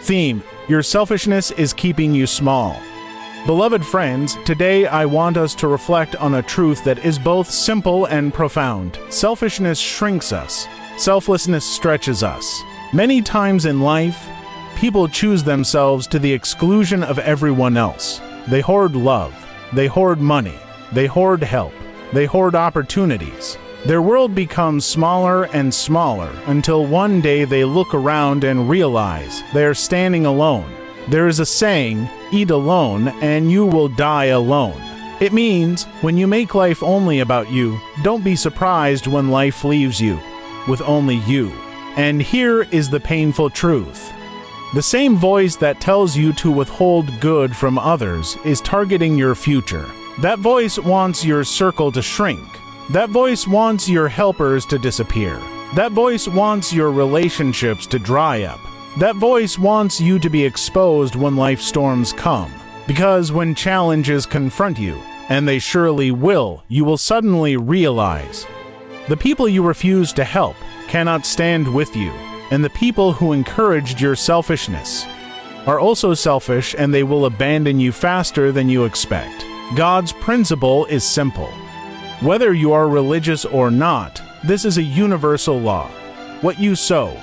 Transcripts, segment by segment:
Theme: your selfishness is keeping you small. Beloved friends, today I want us to reflect on a truth that is both simple and profound. Selfishness shrinks us. Selflessness stretches us. Many times in life, people choose themselves to the exclusion of everyone else. They hoard love. They hoard money. They hoard help. They hoard opportunities. Their world becomes smaller and smaller until one day they look around and realize they are standing alone. There is a saying, eat alone and you will die alone. It means when you make life only about you, don't be surprised when life leaves you with only you. And here is the painful truth. The same voice that tells you to withhold good from others is targeting your future. That voice wants your circle to shrink. That voice wants your helpers to disappear. That voice wants your relationships to dry up. That voice wants you to be exposed when life storms come. Because when challenges confront you, and they surely will, you will suddenly realize the people you refuse to help cannot stand with you, and the people who encouraged your selfishness are also selfish, and they will abandon you faster than you expect. God's principle is simple. Whether you are religious or not, this is a universal law. What you sow,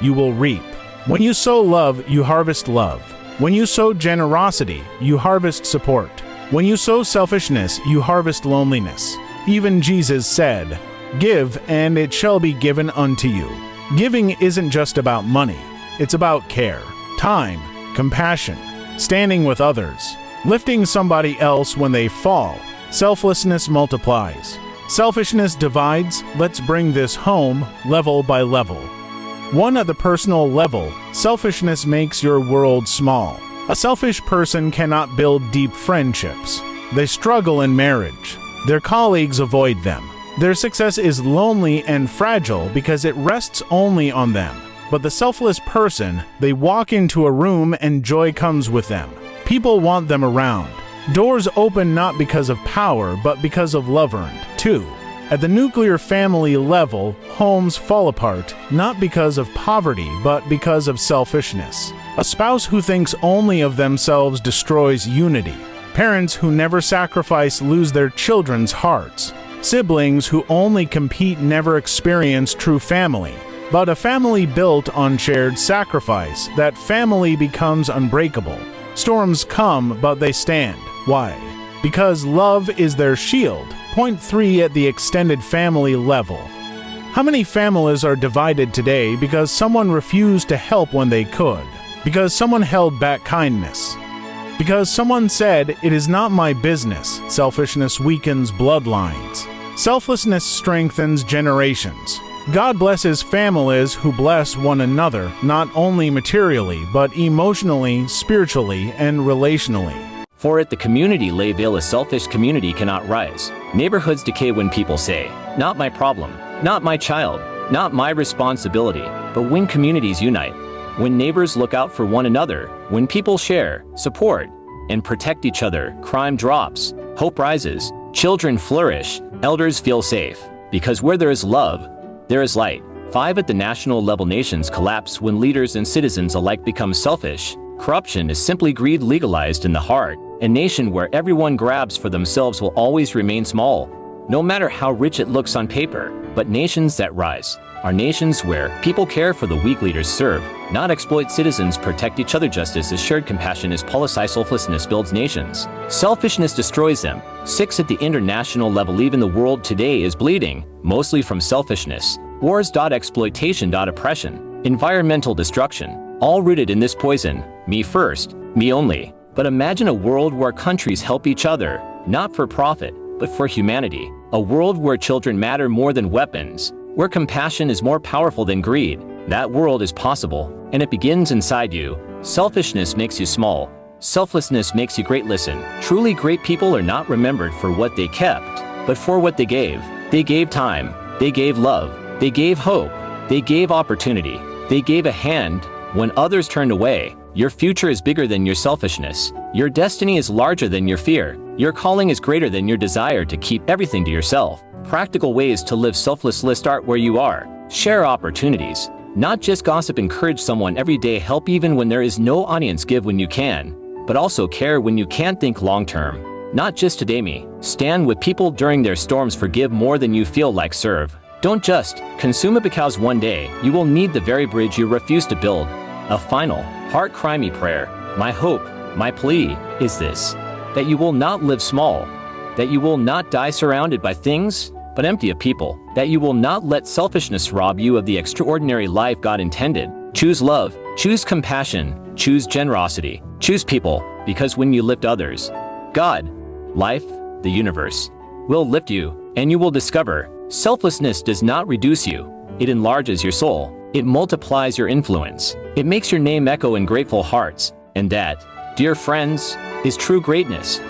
you will reap. When you sow love, you harvest love. When you sow generosity, you harvest support. When you sow selfishness, you harvest loneliness. Even Jesus said, "Give, and it shall be given unto you." Giving isn't just about money. It's about care, time, compassion, standing with others, lifting somebody else when they fall. Selflessness multiplies. Selfishness divides. Let's bring this home level by level. 1. At the personal level, selfishness makes your world small. A selfish person cannot build deep friendships. They struggle in marriage. Their colleagues avoid them. Their success is lonely and fragile because it rests only on them. But the selfless person, they walk into a room and joy comes with them. People want them around. Doors open not because of power, but because of love earned. 2. At the nuclear family level, homes fall apart, not because of poverty, but because of selfishness. A spouse who thinks only of themselves destroys unity. Parents who never sacrifice lose their children's hearts. Siblings who only compete never experience true family. But a family built on shared sacrifice, that family becomes unbreakable. Storms come, but they stand. Why? Because love is their shield. Point 3. At the extended family level. How many families are divided today because someone refused to help when they could? Because someone held back kindness? Because someone said, "It is not my business." Selfishness weakens bloodlines. Selflessness strengthens generations. God blesses families who bless one another, not only materially, but emotionally, spiritually, and relationally. For it the community lay veil, a selfish community cannot rise. Neighborhoods decay when people say, "Not my problem, not my child, not my responsibility." But when communities unite, when neighbors look out for one another, when people share, support, and protect each other, crime drops, hope rises, children flourish, elders feel safe. Because where there is love, there is light. 5. At the national level, nations collapse when leaders and citizens alike become selfish. Corruption is simply greed legalized in the heart. A nation where everyone grabs for themselves will always remain small, no matter how rich it looks on paper. But nations that rise are nations where people care for the weak, leaders serve, not exploit citizens, protect each other. Justice is shared, compassion is policy. Selflessness builds nations. Selfishness destroys them. 6. At the international level, even the world today is bleeding, mostly from selfishness. Wars. Exploitation. Oppression. Environmental destruction. All rooted in this poison. Me first, me only. But imagine a world where countries help each other, not for profit, but for humanity. A world where children matter more than weapons, where compassion is more powerful than greed. That world is possible, and it begins inside you. Selfishness makes you small. Selflessness makes you great. Listen, truly great people are not remembered for what they kept, but for what they gave. They gave time, they gave love, they gave hope, they gave opportunity, they gave a hand when others turned away. Your future is bigger than your selfishness. Your destiny is larger than your fear. Your calling is greater than your desire to keep everything to yourself. Practical ways to live selflessly. Start where you are. Share opportunities. Not just gossip, encourage someone every day, help even when there is no audience, give when you can, but also care when you can't, think long term. Not just today me. Stand with people during their storms, forgive more than you feel like, serve. Don't just consume it, because one day you will need the very bridge you refuse to build. A final, heart cry me prayer. My hope, my plea is this: that you will not live small, that you will not die surrounded by things, but empty of people, that you will not let selfishness rob you of the extraordinary life God intended. Choose love, choose compassion, choose generosity, choose people, because when you lift others, God, life, the universe, will lift you, and you will discover selflessness does not reduce you. It enlarges your soul. It multiplies your influence. It makes your name echo in grateful hearts. And that, dear friends, is true greatness.